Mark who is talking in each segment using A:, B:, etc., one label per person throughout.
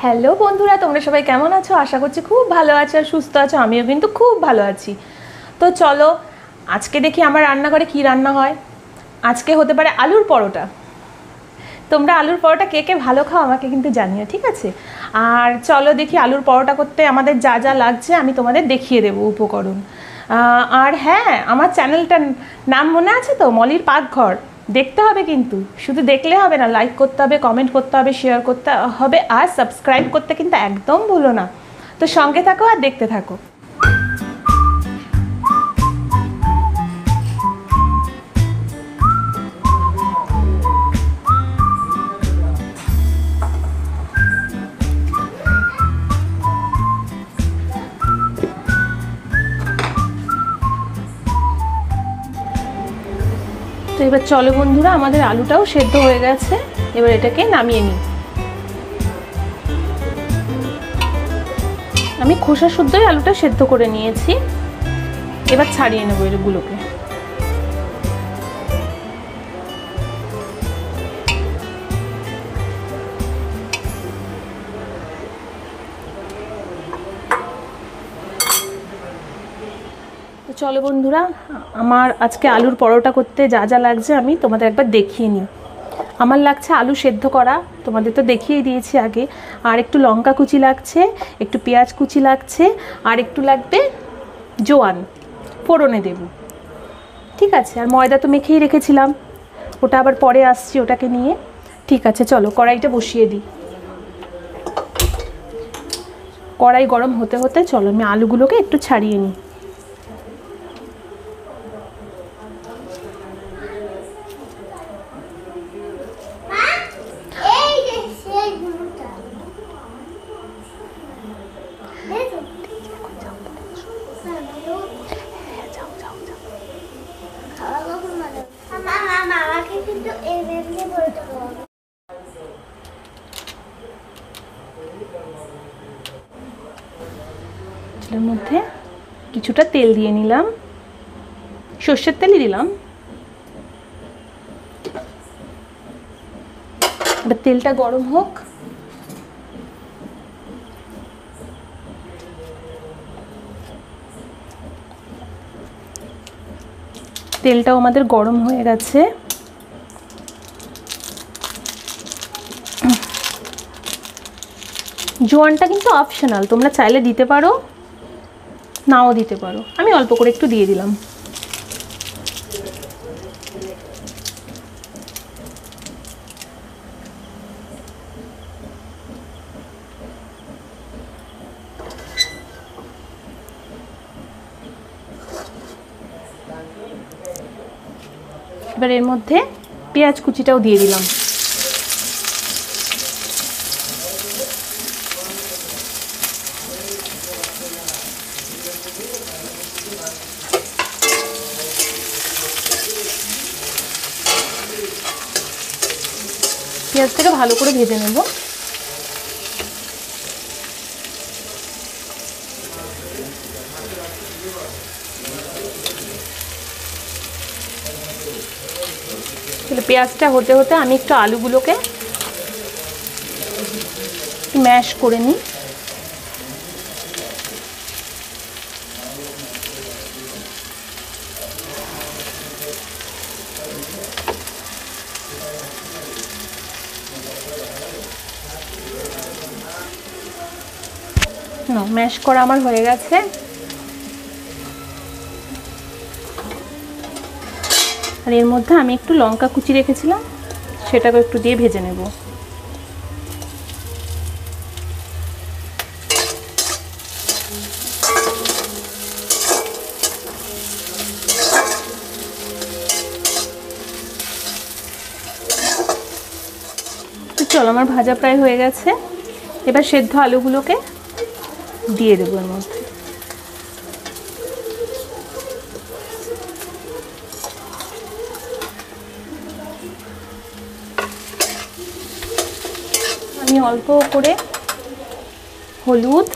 A: Hello বন্ধুরা, তোমরা সবাই কেমন আছো? আশা করছি খুব ভালো আছো আর সুস্থ আছো। আমিও কিন্তু খুব ভালো আছি। তো চলো আজকে দেখি আমার রান্নাঘরে কি রান্না হয়। আজকে হতে পারে আলুর পরোটা। তোমরা আলুর পরোটা কে কে ভালো খাও আমাকে কিন্তু জানিও, ঠিক আছে? আর চলো দেখি আলুর পরোটা করতে আমাদের যা যা লাগছে আমি তোমাদের দেখিয়ে দেবো উপকরণ। আর হ্যাঁ, আমার চ্যানেলটার নাম মনে আছে তো, মলির পাকঘর। দেখতে হবে কিন্তু, শুধু দেখলে হবে না, লাইক করতে হবে, কমেন্ট করতে হবে, শেয়ার করতে হবে, আর সাবস্ক্রাইব করতে কিন্তু একদম ভুলো না। তো সঙ্গে থাকো আর দেখতে থাকো। তো এবার চলো বন্ধুরা, আমাদের আলুটাও সেদ্ধ হয়ে গেছে। এবার এটাকে নামিয়ে নিই। আমি খোসা শুদ্ধই আলুটা সেদ্ধ করে নিয়েছি। এবার ছাড়িয়ে নেবো এগুলোকে। তো চলো বন্ধুরা, আমার আজকে আলুর পরোটা করতে যা যা লাগছে আমি তোমাদের একবার দেখিয়ে নিই। আমার লাগছে আলু সেদ্ধ করা, তোমাদের তো দেখিয়ে দিয়েছি আগে। আর একটু লঙ্কা কুচি লাগছে, একটু পেঁয়াজ কুচি লাগছে, আর একটু লাগবে জোয়ান, ফোড়নে দেব। ঠিক আছে, আর ময়দা তো মেখেই রেখেছিলাম, ওটা আবার পরে আসছি ওটাকে নিয়ে। ঠিক আছে, চলো কড়াইটা বসিয়ে দিই। কড়াই গরম হতে হতে চলো আমি আলুগুলোকে একটু ছাড়িয়ে নিই। এর মধ্যে কিছুটা তেল দিয়ে নিলাম, সর্ষের তেলই দিলাম। এবার তেলটা গরম হোক। তেলটাও আমাদের গরম হয়ে গেছে। জোয়ানটা কিন্তু অপশনাল, তোমরা চাইলে দিতে পারো, নাও দিতে পারো। আমি অল্প করে একটু দিয়ে দিলাম। এবার এর মধ্যে পেঁয়াজ কুচিটাও দিয়ে দিলাম। পেঁয়াজটাকে ভালো করে ভেজে নেব। পেঁয়াজটা হতে হতে আমি একটু আলুগুলোকে ম্যাশ করে নিই। ম্যাশ করা আমার হয়ে গেছে। আর এর মধ্যে আমি একটু লঙ্কা কুচি রেখেছিলাম, সেটাকে একটু দিয়ে ভেজে নেব। তো চলো, আমার ভাজা প্রায় হয়ে গেছে। এবার সেদ্ধ আলুগুলোকে দিয়ে দেবো এর মধ্যে। আমি অল্প করে হলুদ,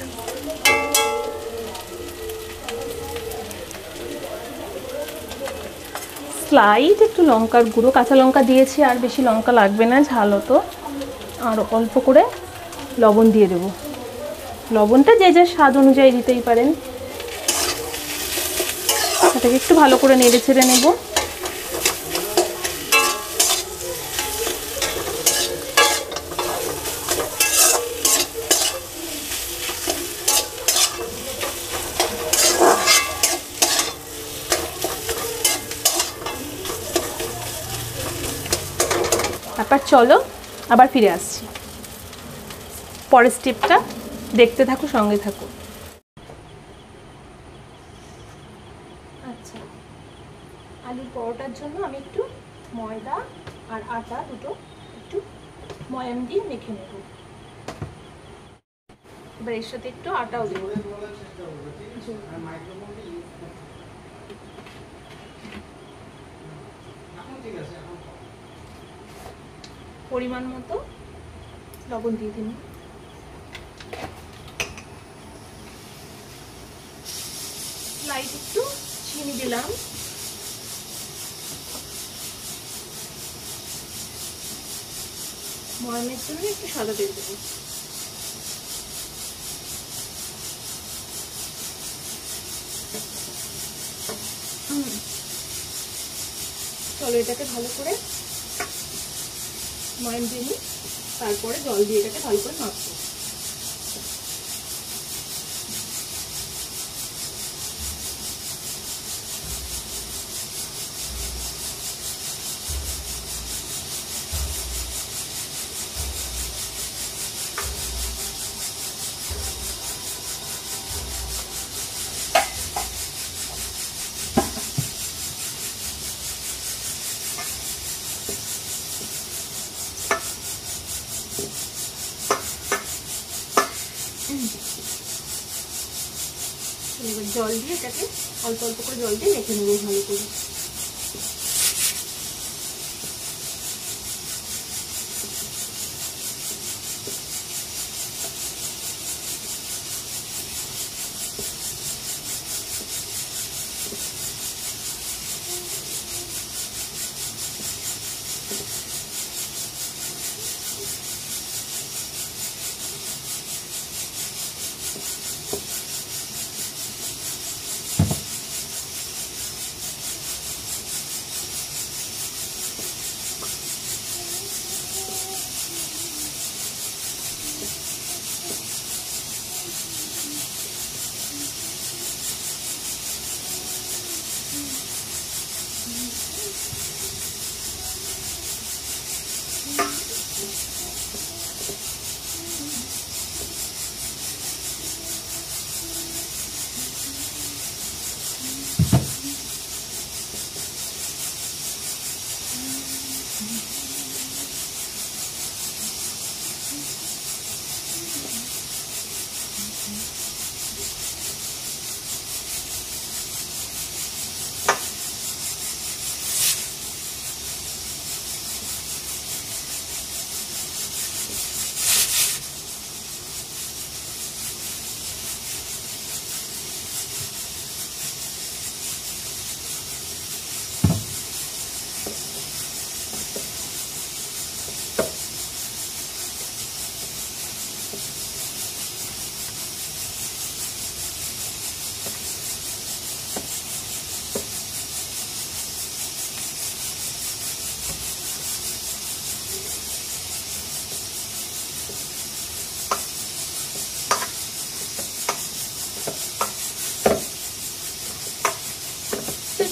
A: স্লাইড একটু লঙ্কার গুঁড়ো, কাঁচা লঙ্কা দিয়েছি, আর বেশি লঙ্কা লাগবে না, ঝাল তো। আর অল্প করে লবণ দিয়ে দেবো। লবণটা যে যার স্বাদ অনুযায়ী দিতেই পারেন। এটাকে একটু ভালো করে নেড়ে ছেড়ে নেব। তারপর চলো আবার ফিরে আসছি, পরের স্টেপটা দেখতে থাকো, সঙ্গে থাকো। আচ্ছা, আলুর পরোটার জন্য আমি একটু ময়দা আর আটা দুটো একটু ময়াম দিয়ে মেখে নেব। এবার এর সাথে একটু আটাও দেবো। পরিমাণ মতো লবণ দিয়ে দিন। লাইট একটু চিনি দিলাম। ময়ামের জন্য একটু সাদা তেল দেবো। চলো এটাকে ভালো করে ময়াম দিয়ে নিই, তারপরে জল দিয়ে এটাকে ভালো করে মাখবো। এবার জল দিয়ে এটাকে অল্প অল্প করে জল দিয়ে মেখে নেবো ভালো করে।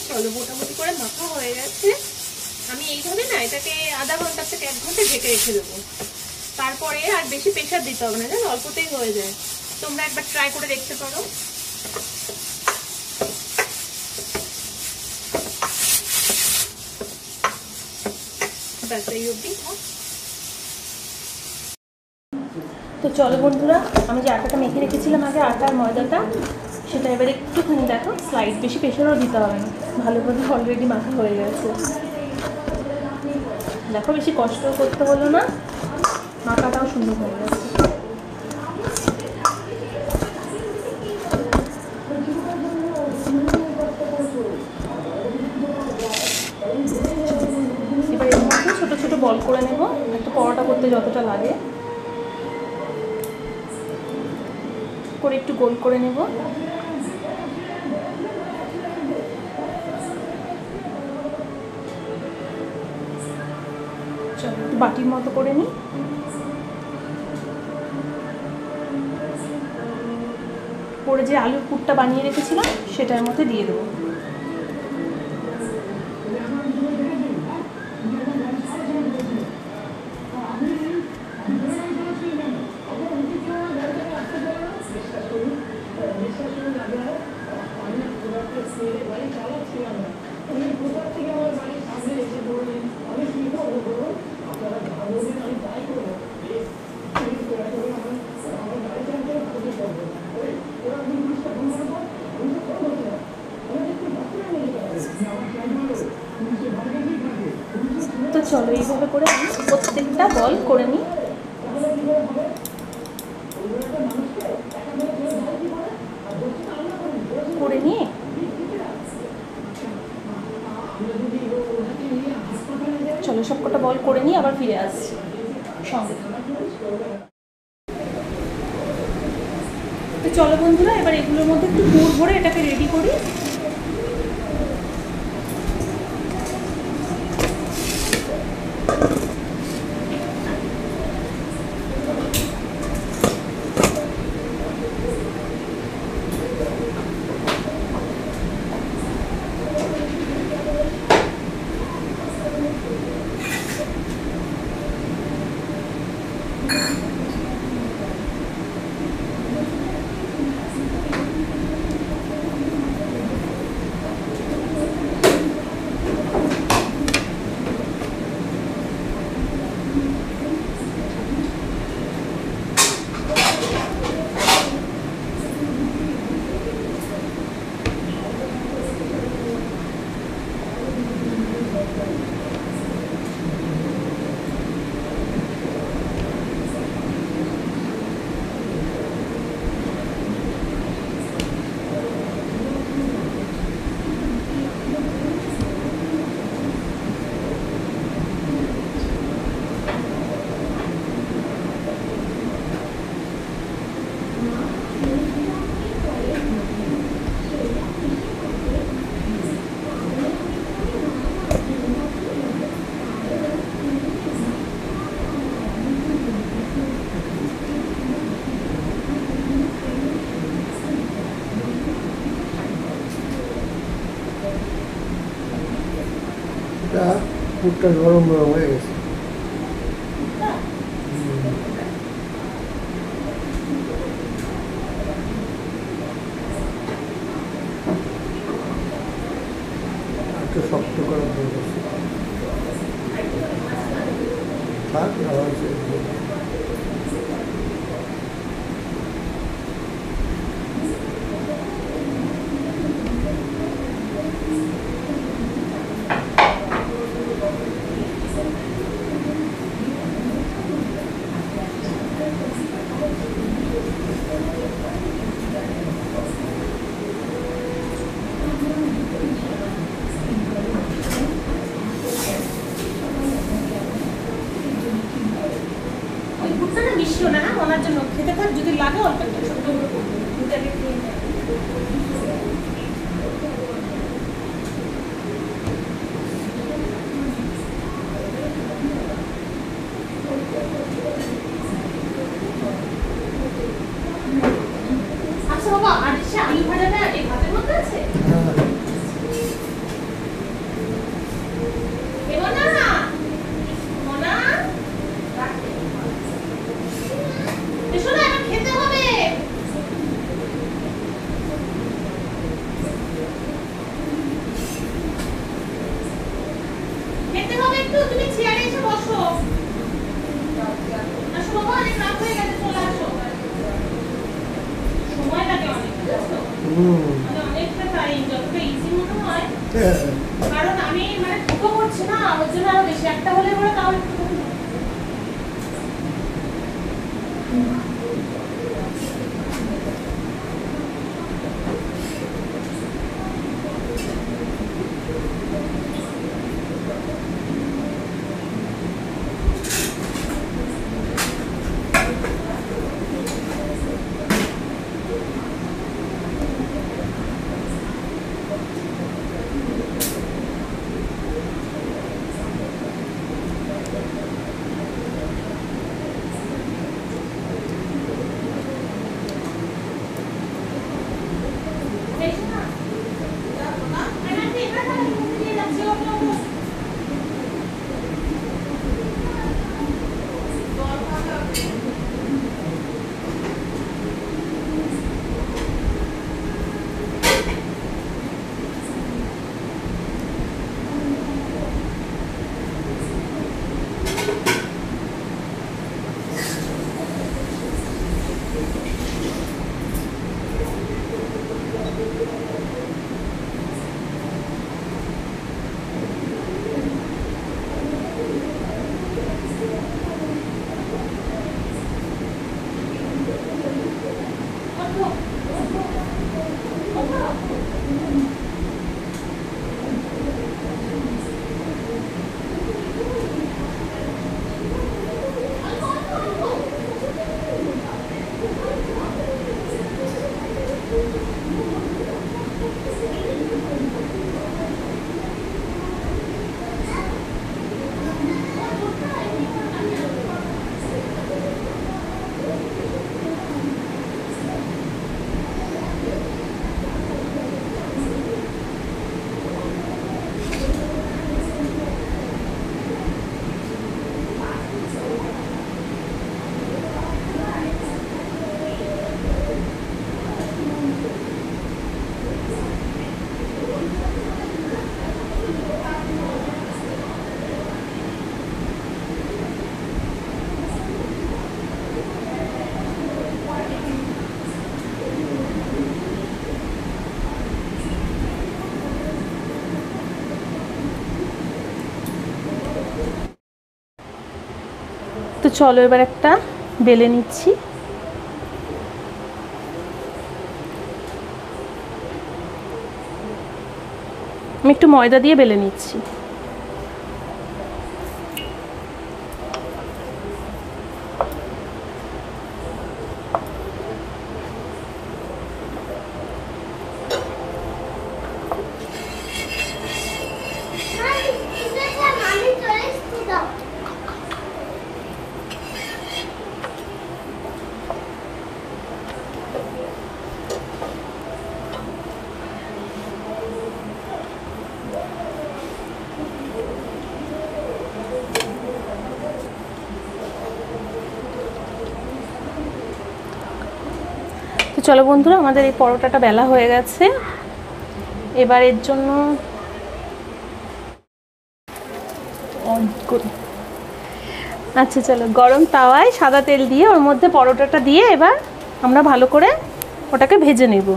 A: চলো মোটামুটি করে মাখা হয়ে গেছে। আমি এইভাবে না এটাকে আধা ঘন্টা থেকে 1 ঘন্টা ঢেকে রেখে দেবো। তারপরে আর বেশি প্রেশার দিতে হবে না, জানো, অল্পতেই হয়ে যায়। তোমরা একবার ট্রাই করে দেখতে পারো। ব্যাস এই অবধি থাক। তো চলো বন্ধুরা, আমি যে আটাটা মেখে রেখেছিলাম আগে, আটা আর ময়দাটা, সেটা এবার একটুখানি দেখো স্লাইড, বেশি প্রেশারও দিতে হবে না, ভালোভাবে অলরেডি মাখা হয়ে গেছে। দেখো বেশি কষ্টও করতে হলো না, মাখাটাও সুন্দর হয়ে গেছে। এবার এর মধ্যে ছোটো ছোটো বল করে নেব, একটা পরোটা করতে যতটা লাগে। করে একটু গোল করে নেব। চলো একটু বাটির মতো করে নিই। পরে যে আলুর পুরটা বানিয়ে রেখেছিলাম সেটার মধ্যে দিয়ে দেবো। তো চলো এইভাবে করে আমি প্রত্যেকটা বল করে নিই। করে নিয়ে চলো সবকটা বল করে নিয়ে আবার ফিরে আসছি সঙ্গে। তো চলো বন্ধুরা, এবার এগুলোর মধ্যে একটু পুর ভরে এটাকে রেডি করি।
B: পুরটা গরম গরম হয়ে গেছে। একটু শক্ত করা হয়ে গেছে। থাক আবার
A: মিশিও না, ওনার জন্য খেতে থাক, যদি লাগে অল্প একটু ছোট করে করবো। আচ্ছা বাবা, আর সে আলু ভাজাটা এই ভাতের মধ্যে আছে? কারণ আমি মানে ঢুকো করছি না, ওর জন্য আরো বেশি একটা হলে পরে তাও একটু তো চলো এবার একটা বেলে নিচ্ছি। আমি একটু ময়দা দিয়ে বেলে নিচ্ছি। তো চলো বন্ধুরা, আমাদের এই পরোটাটা বেলা হয়ে গেছে। এবার এর জন্য আচ্ছা চলো, গরম তাওয়ায় সাদা তেল দিয়ে ওর মধ্যে পরোটাটা দিয়ে এবার আমরা ভালো করে ওটাকে ভেজে নেব।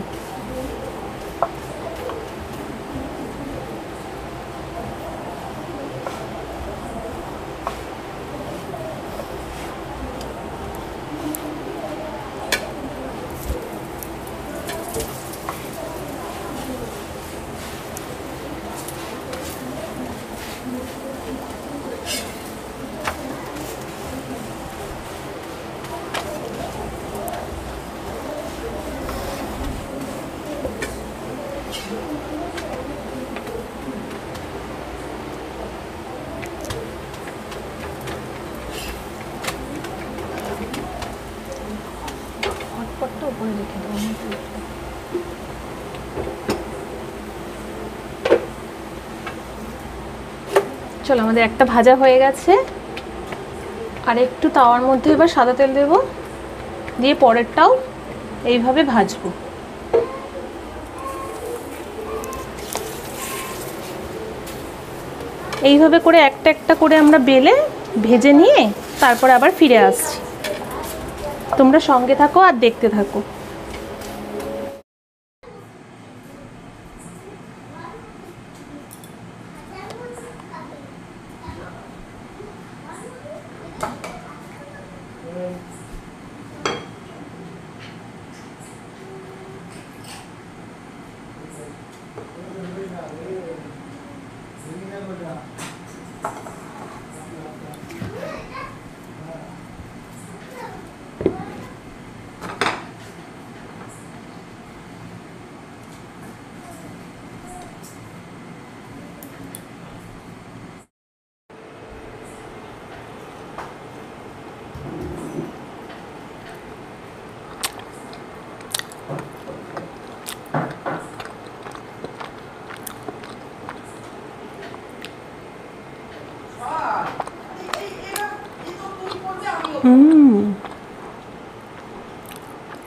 A: উপরে রেখে দেবো। চলো, আমাদের একটা ভাজা হয়ে গেছে। আর একটু তাওয়ার মধ্যে এবার সাদা তেল দেব, দিয়ে পরেরটাও এইভাবে ভাজবো। এইভাবে করে একটা একটা করে আমরা বেলে ভেজে নিয়ে তারপরে আবার ফিরে আসছি। তোমরা সঙ্গে থাকো আর দেখতে থাকো।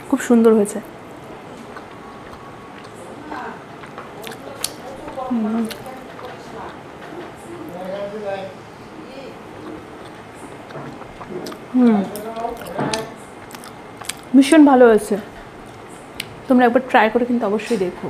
A: খুব সুন্দর হয়েছে। ভীষণ ভালো হয়েছে। তোমরা একবার ট্রাই করে কিন্তু অবশ্যই দেখো।